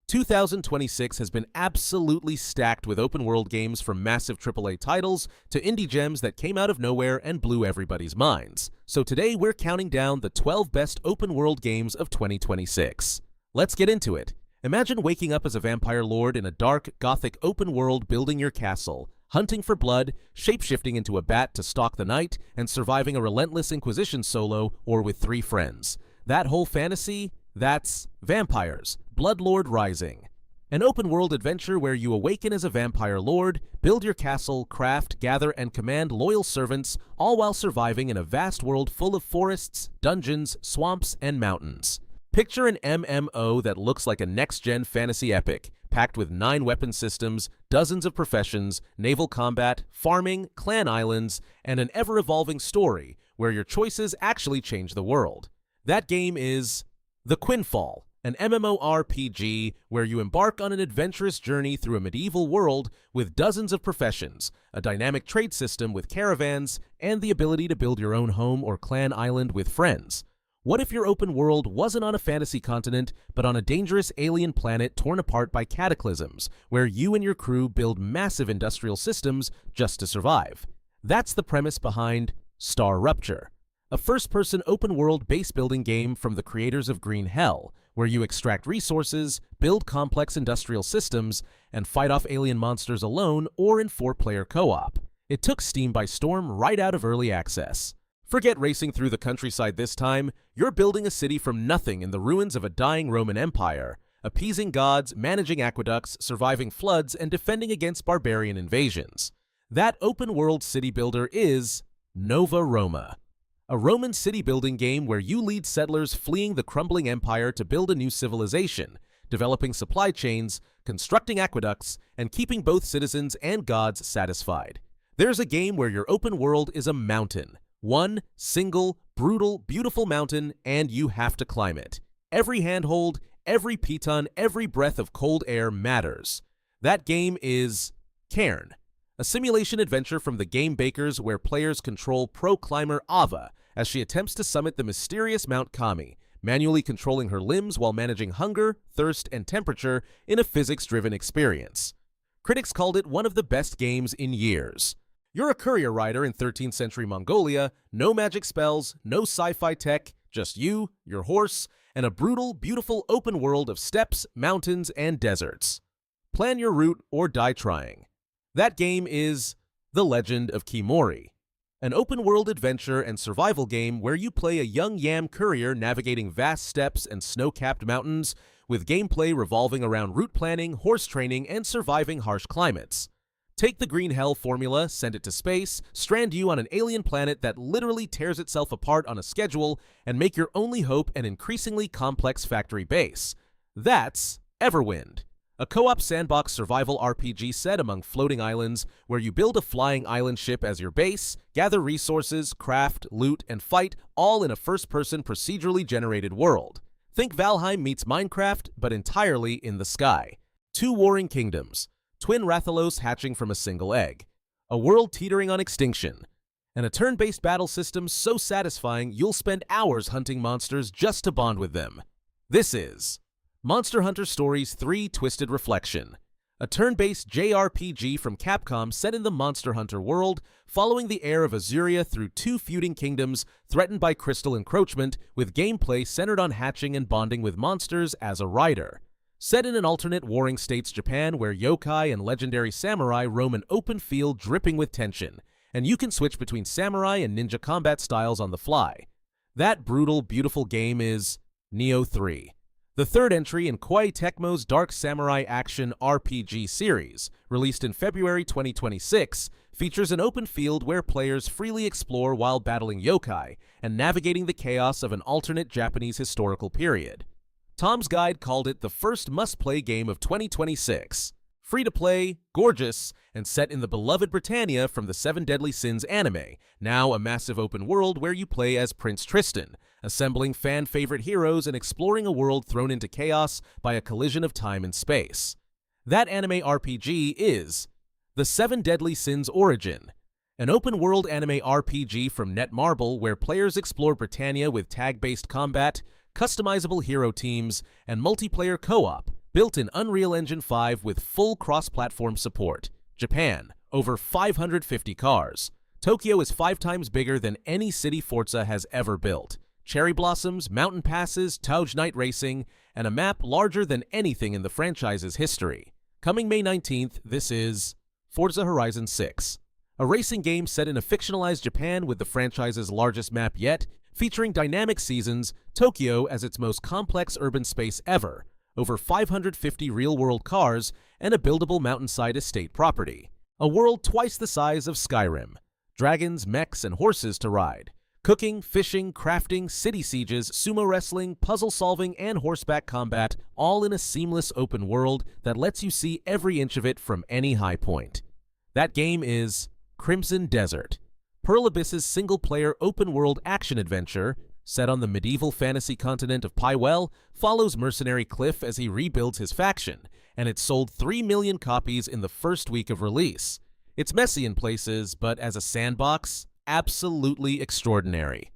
2026 has been absolutely stacked with open-world games from massive AAA titles to indie gems that came out of nowhere and blew everybody's minds. So today we're counting down the 12 best open-world games of 2026. Let's get into it. Imagine waking up as a vampire lord in a dark, gothic open world building your castle, hunting for blood, shapeshifting into a bat to stalk the night, and surviving a relentless Inquisition solo or with 3 friends. That whole fantasy? That's Vampires: Bloodlord Rising. An open-world adventure where you awaken as a vampire lord, build your castle, craft, gather, and command loyal servants, all while surviving in a vast world full of forests, dungeons, swamps, and mountains. Picture an MMO that looks like a next-gen fantasy epic, packed with 9 weapon systems, dozens of professions, naval combat, farming, clan islands, and an ever-evolving story where your choices actually change the world. That game is the Quinfall, an MMORPG where you embark on an adventurous journey through a medieval world with dozens of professions, a dynamic trade system with caravans, and the ability to build your own home or clan island with friends. What if your open world wasn't on a fantasy continent, but on a dangerous alien planet torn apart by cataclysms, where you and your crew build massive industrial systems just to survive? That's the premise behind StarRupture, a first-person open-world base-building game from the creators of Green Hell, where you extract resources, build complex industrial systems, and fight off alien monsters alone or in 4-player co-op. It took Steam by storm right out of early access. Forget racing through the countryside this time. You're building a city from nothing in the ruins of a dying Roman Empire, appeasing gods, managing aqueducts, surviving floods, and defending against barbarian invasions. That open-world city builder is Nova Roma, a Roman city-building game where you lead settlers fleeing the crumbling empire to build a new civilization, developing supply chains, constructing aqueducts, and keeping both citizens and gods satisfied. There's a game where your open world is a mountain. One single, brutal, beautiful mountain, and you have to climb it. Every handhold, every piton, every breath of cold air matters. That game is Cairn, a simulation adventure from the game bakers where players control pro climber Ava as she attempts to summit the mysterious Mount Kami, manually controlling her limbs while managing hunger, thirst, and temperature in a physics-driven experience. Critics called it one of the best games in years. You're a courier rider in 13th century Mongolia, no magic spells, no sci-fi tech, just you, your horse, and a brutal, beautiful open world of steppes, mountains, and deserts. Plan your route or die trying. That game is The Legend of Khiimori, an open-world adventure and survival game where you play a young yam courier navigating vast steppes and snow-capped mountains, with gameplay revolving around route planning, horse training, and surviving harsh climates. Take the Green Hell formula, send it to space, strand you on an alien planet that literally tears itself apart on a schedule, and make your only hope an increasingly complex factory base. That's Everwind, a co-op sandbox survival RPG set among floating islands where you build a flying island ship as your base, gather resources, craft, loot, and fight, all in a first-person procedurally generated world. Think Valheim meets Minecraft, but entirely in the sky. 2 warring kingdoms, twin Rathalos hatching from a single egg, a world teetering on extinction, and a turn-based battle system so satisfying you'll spend hours hunting monsters just to bond with them. This is Monster Hunter Stories 3: Twisted Reflection, a turn-based JRPG from Capcom set in the Monster Hunter world, following the heir of Azuria through 2 feuding kingdoms threatened by crystal encroachment, with gameplay centered on hatching and bonding with monsters as a rider. Set in an alternate Warring States Japan where yokai and legendary samurai roam an open field dripping with tension, and you can switch between samurai and ninja combat styles on the fly. That brutal, beautiful game is Nioh 3. The third entry in Koei Tecmo's Dark Samurai Action RPG series, released in February 2026, features an open field where players freely explore while battling yokai and navigating the chaos of an alternate Japanese historical period. Tom's Guide called it the first must-play game of 2026. Free-to-play, gorgeous, and set in the beloved Britannia from the 7 Deadly Sins anime, now a massive open world where you play as Prince Tristan, assembling fan-favorite heroes and exploring a world thrown into chaos by a collision of time and space. That anime RPG is The 7 Deadly Sins Origin, an open-world anime RPG from Netmarble where players explore Britannia with tag-based combat, customizable hero teams, and multiplayer co-op, Built in Unreal Engine 5 with full cross-platform support. Japan, over 550 cars. Tokyo is 5 times bigger than any city Forza has ever built. Cherry blossoms, mountain passes, Touge night racing, and a map larger than anything in the franchise's history. Coming May 19th, this is Forza Horizon 6. A racing game set in a fictionalized Japan with the franchise's largest map yet, featuring dynamic seasons, Tokyo as its most complex urban space ever, over 550 real-world cars, and a buildable mountainside estate property. A world twice the size of Skyrim. Dragons, mechs, and horses to ride. Cooking, fishing, crafting, city sieges, sumo wrestling, puzzle solving, and horseback combat, all in a seamless open world that lets you see every inch of it from any high point. That game is Crimson Desert. Pearl Abyss's single-player open-world action-adventure, set on the medieval fantasy continent of Pywell, follows mercenary Cliff as he rebuilds his faction, and it sold 3 million copies in the first week of release. It's messy in places, but as a sandbox, absolutely extraordinary.